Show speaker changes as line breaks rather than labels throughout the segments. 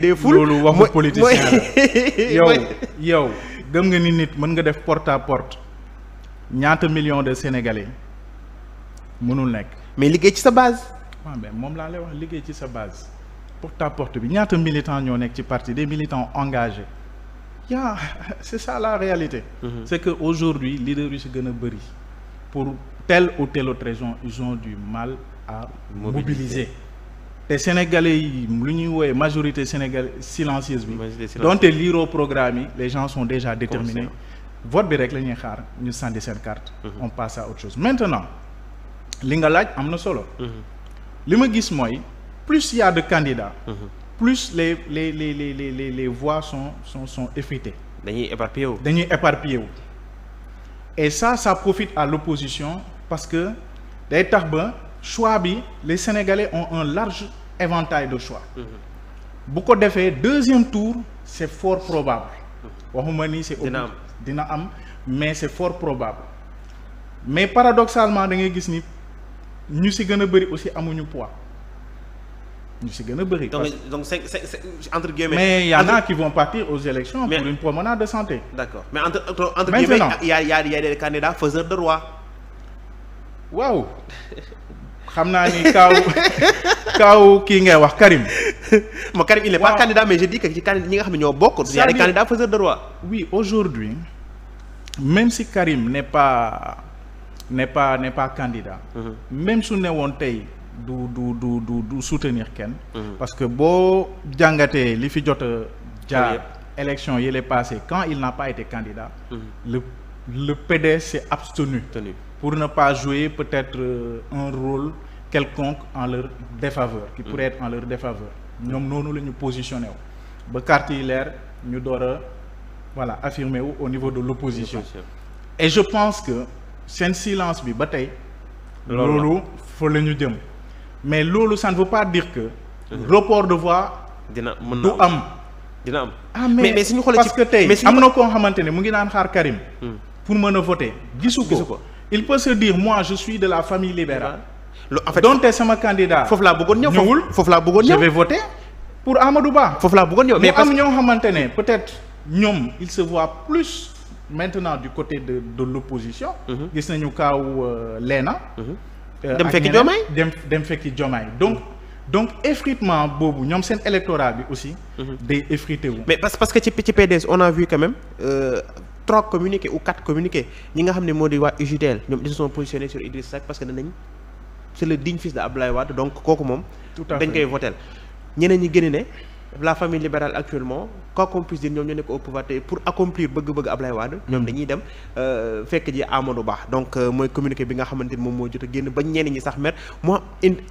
des foules
loolu waxu politicien la yow gëm nga ni nit mën nga def porte à porte ñaata millions de sénégalais mënul nekk.
mais liggéey ci sa base.
waaw mais moom laa lay wax liggéey ci sa base porte à porte bi ñaata militants ñoo nekk ci parti des militants engagés c'est ça la réalité. C'est que aujourd'hui leader yu si gën a bëri pour telle ou telle autre raison ils ont du mal à mobiliser. te sénégalais yi lu ñuy woowe majorité sénégalais silencieuse bi donte liiroo programme yi les gens sont déjà déterminés vote bi rek la ñuy xaar ñu sànni seen carte on passe à autre chose maintenant li nga laaj am na solo li ma gis mooy plus il y a de candidats plus les voix sont effritées
dañuy éparpillé wu
et ça profite à l'opposition parce que day tax ba choix bi les Sénégalais ont un large éventail de choix bu ko defee deuxième tour c'est fort probable waxuma ni c'est dina am mais c'est fort probable mais paradoxalement da ngay gis ni ñu ci gën a bëri aussi amuñu poids ñu ci gën a bëri
donc c'est entre guillemets
mais il y en a qui vont partir aux élections pour une promenade de santé.
D'accord mais entre guillemets il y a des candidats faiseurs de roi.
waaw xam naa ni kaaw kii ngay wax Karim.
Karim il n'est pas candidat mais je dis que ci candidat ñi nga xam ne ñoo bokk. il y a des candidats faiseurs de roi.
oui aujourd'hui même si Karim n'est pas candidat. même su ne woon tey du soutenir kenn. parce que boo jàngatee li fi jot a jaar élection yi les passé quand il n'a pas été candidat. le PDS s'est abstenu. Pour ne pas jouer peut-être un rôle quelconque en leur défaveur qui pourrait être en leur défaveur ñoom noonu la ñu positionné wu ba carte yi leer ñu door a voilà affirmé wu au niveau de l'opposition et je pense que seen silence bi ba tey loolu fa la ñu jëm mais loolu ça ne veut pas dire que report de voix
dina am
mais suñu xoolee parce que tey am na koo xamante ne mu ngi naan xaar Karim pour mën a voter gisu ko il peut se dire moi je suis de la famille libérale.
En fait
donte sama candidat.
foofu laa bëggoon ñëw
je vais voter pour Amadou Ba.
foofu laa bëggoon ñëw
mais am ñoo xamante ne peut-être ñoom il se voit plus maintenant du côté de l'opposition. gis nañu kaaw Léna.
dem fekki Diomaye
dem fekki Diomaye donc effritement boobu ñoom seen électorat bi aussi. day effrité wu.
mais parce que ci PDS on a vu quand même. 3 communiqués ou 4 communiqués ñi nga xam ne moo di waa UJTL ñoom ils se sont positionnés sur Idriss Seck parce que danañ c'est le digne fils de Abdoulaye Wade donc kooku moom dañ koy voter ñeneen ñi gën ne la famille libérale actuellement quoi qu'on puisse dire ñoom ñoo nekk au pouvoir te pour accomplir bëgg-bëgg Abdoulaye Wade ñoom dañuy dem fekk ji Amadou Ba donc mooy communiqué bi nga xamante ni moom moo jot a génn ba ñenn ñi sax mer moo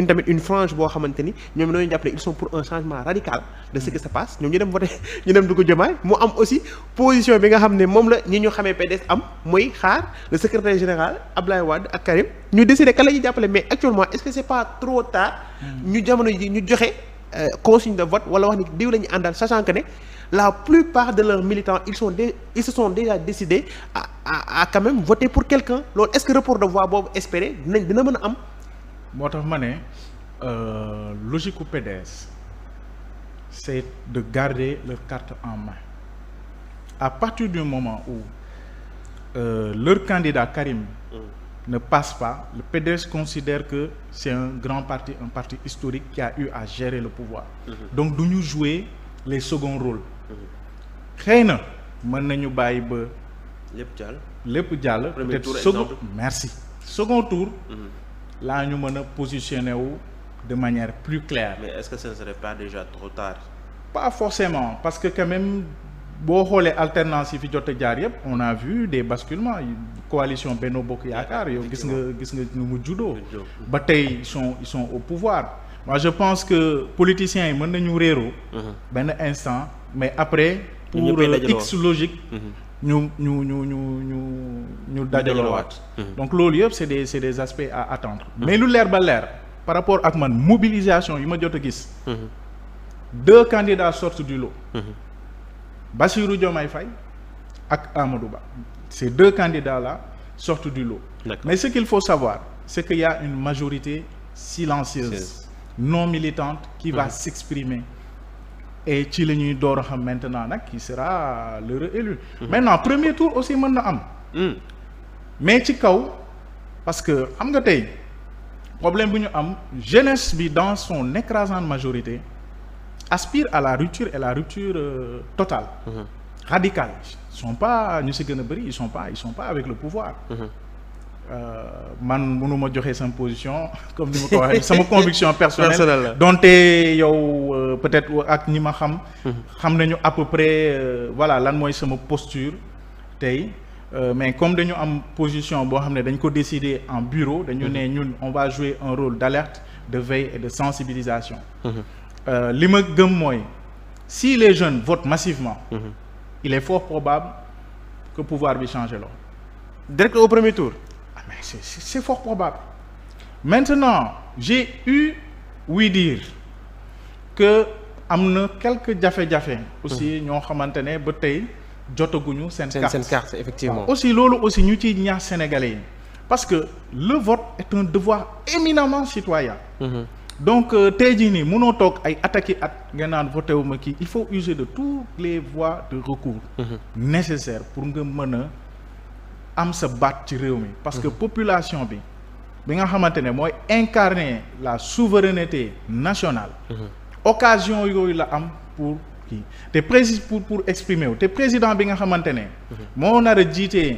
tamit une frange boo xamante ni ñoom dañoo jàpp ne ils sont pour un changement radical de ce qui se passe ñoom ñu dem voté ñu dem dugg Diomaye mu am aussi position bi nga xam ne moom la ñi ñu xamee PDS am mooy xaar le secrétaire général Abdoulaye Wade ak Karim ñu décider kan la ñuy jàppale mais actuellement est-ce que c'est pas trop tard ñu jamono ji ñu joxe consigne de vote wala wax ni diw la ñu àndal sachant que ne la plupart de leurs militants ils se sont déjà décidés à quand même voter pour quelqu'un loolu est-ce que report de voix boobu espéré dina mën a am.
moo tax ma ne logique u PDS c'est de garder leur carte en main à partir du moment où leur candidat Karim ne passe pas, le PDS considère que c'est un grand parti, un parti historique qui a eu à gérer le pouvoir. Donc du ñu jouer les seconds rôles. xëy na mën nañu bàyyi ba lépp jàll peut-être second merci second tour là ñu mën a positionner wu de manière plus claire.
Mais est-ce que ce ne serait pas déjà trop tard?
Pas forcément parce que quand même boo xoolee alternance yi fi jot a jaar yëpp on a vu des basculements coalition Benno Bokk Yaakaar yow gis nga nu mu juddoo ba tey ils sont au pouvoir. Moi je pense que politiciens yi mën nañu réeroo benn instant mais après pour X logique ñu dajaloowaat donc loolu yëpp c'est des aspects à attendre mais lu leer ba leer par rapport ak man mobilisation yi ma jot a gis 2 candidats sortent du lot Bassirou Diomaye Faye ak Amadou Ba ces 2 candidats là sortent du lot. Mais ce qu'il faut savoir c'est qu'il y a une majorité silencieuse non militante qui va s'exprimer et ci la ñuy door a xam maintenant nag qui sera le réélu. Maintenant premier tour aussi mën na am. Mais ci kaw parce que xam nga tey problème bu ñu am jeunesse bi dans son écrasante majorité aspire à la rupture et la rupture totale. Radicale. Ils sont pas ñu si gën a bëri ils sont pas avec le pouvoir. Man mënuma joxe sama position comme ni ma ko waxee sama conviction personnelle donte yow peut-être ak ñi ma xam nañu à peu près voilà lan mooy sama posture tey mais comme dañu am position boo xam ne dañ ko décider en bureau dañu ne ñun on va jouer un rôle d'alerte de veille et de sensibilisation li ma gëm mooy si les jeunes votent massivement il est fort probable que pouvoir bi change loolu
direct au premier tour.
Mais c'est fort probable. Maintenant j'ai eu ouï dire que am na quelques jafe-jafe aussi ñoo xamante ne ba tey jotaguñu seen carte
effectivement.
Aussi loolu aussi ñu ciy ñaax sénégalais yi parce que le vote est un devoir éminemment citoyen. Donc tey jii nii mënoo toog ay attaques at nga naan voté wu ma kii il faut user de toutes les voies de recours nécessaires pour nga mën a am sa baat ci réew mi parce que population bi nga xamante ne mooy incarner la souveraineté nationale occasion yooyu la am pour kii te pour exprimer wu te président bi nga xamante ne moo nar a jiitee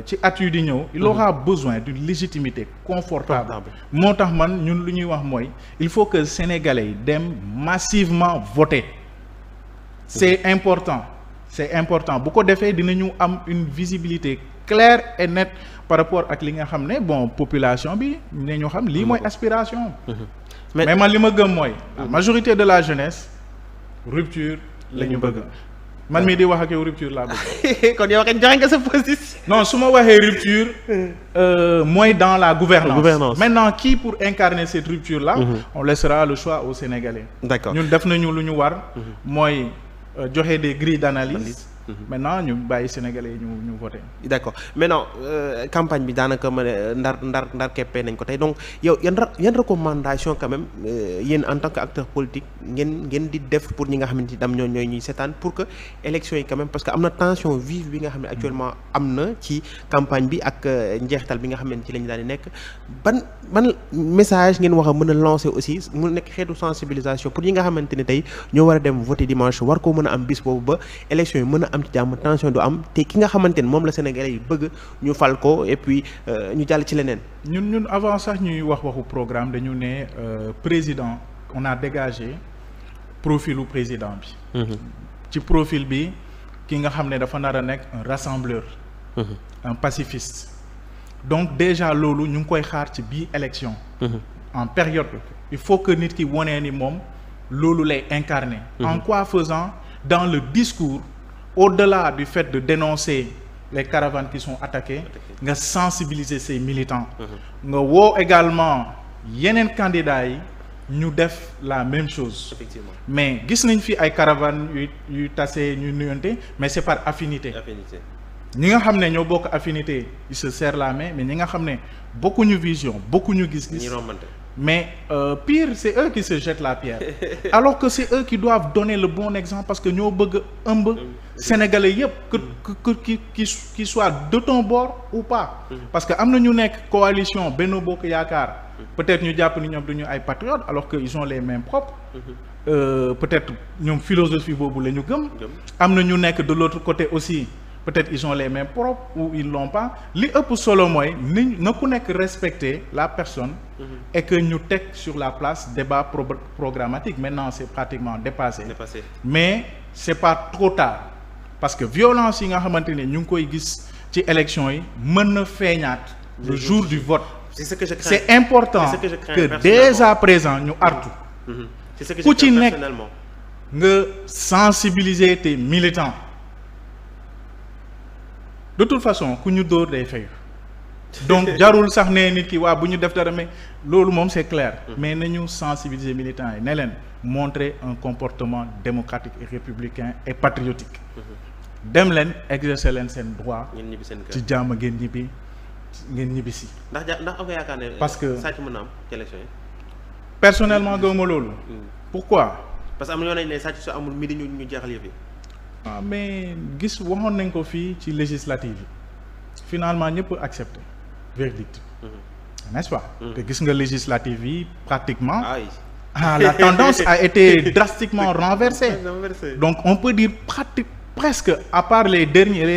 ci at yu di ñëw il aura besoin d'une légitimité confortable moo tax man ñun lu ñuy wax mooy il faut que sénégalais yi dem massivement voter c'est important bu ko defee dinañu am une visibilité claire et nette par rapport ak li nga xam ne bon population bi ne ñu xam lii mooy aspiration mais man li ma gëm mooy la majorité de la jeunesse rupture la ñu bëgg man mii di wax ak yow rupture laa bëgg
kon yow joxe nga sa position.
non su ma waxee rupture mooy dans la gouvernance maintenant qui pour incarner cette rupture là on laissera le choix aux Sénégalais.
D'accord
ñun def nañu lu ñu war mooy joxe des grilles d'analyse maintenant ñu bàyyi Sénégalais yi ñu voté.
D'accord maintenant campagne bi daanaka ma ne ndar keppee nañ ko tey donc yow yan recommandation quand même yéen en tant que acteur politique ngeen di def pour ñi nga xamante ni dam ñooy ñuy seetaan pour que élection yi quand même parce que am na tension vive bi nga xam ne actuellement am na ci campagne bi ak njeextal bi nga xam ne ci lañu daan di nekk ban message ngeen wax a mën a lancer aussi mu nekk xeetu sensibilisation pour ñi nga xamante ni tey ñoo war a dem voter dimanche war koo mën a am bis boobu ba élection yi mën a am ci jàmm tension du am te ki nga xamante ne moom la Sénégalais yi bëgg ñu fal ko et puis ñu jàll ci leneen.
ñun avant sax ñuy waxu programme dañu ne président on a dégagé profilu président bi. ci profil bi ki nga xam ne dafa nar a nekk un rassembleur. un pacifiste. donc déjà loolu ñu ngi koy xaar ci bii élection. en période il faut que nit ki wonee ni moom loolu lay incarner. en quoi faisant dans le discours. Au-delà du fait de dénoncer les caravanes qui sont attaquées nga sensibiliser ces militants nga woo également yeneen candidats yi ñu def la même chose. Effectivement. Mais gis nañ fi ay caravanes yu tase ñu nuyonte mais c'est par affinité ñi nga xam ne ñoo bokk affinité ils se serrent la main mais ñi nga xam ne bokkuñu vision bokkuñu gis-gis mais pire c'est eux qui se jettent la pierre alors que c'est eux qui doivent donner le bon exemple parce que ñoo bëgg ëmb sénégalais yépp que qui soit de ton bord ou pas parce que am na ñu nekk coalition Benno Bokk Yaakaar peut-être ñu jàpp ni ñoom duñu ay patriotes alors que ils ont les mains propres peut-être ñoom philosophie boobu la ñu gëm am na ñu nekk de l'autre côté aussi peut-être ils ont les mains propres ou ils l'ont pas li ëpp solo mooy ni na ku nekk respecter la personne et que ñu teg sur la place débat programmatique maintenant c'est pratiquement dépassé mais c'est pas trop tard parce que violence yi nga xamante ne ñu ngi koy gis ci élection yi mën na feeñaat le jour du vote c'est important que dès à présent ñu artu ku ci nekk nga sensibiliser tes militants de toute façon ku ñu dóor day fayu donc jarul sax ne nit ki waa bu ñu def dara mais loolu moom c'est clair mais nañu sensibiliser militants yi ne leen montrer un comportement démocratique et républicain et patriotique dem leen exercer leen seen droit ci jàmm ngeen ñibbi si
ndax am nga yaakaar ne
parce que
sàcc mën na am ci élection yi
personnellement gëwuma loolu pourquoi
parce que am na ñoo nañ ne sàcc su amul midi ñu jeexal yëf yi.
ah mais gis waxoon nañ ko fii ci législative yi finalement ñëpp accepté verdict n'est-ce pas. te gis nga législative yi pratiquement. La tendance a été drastiquement renversée. Donc on peut dire presque à part les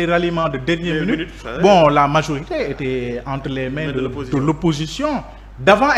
ralliements de dernière minute, bon la majorité était entre les mains de l'opposition. D'avant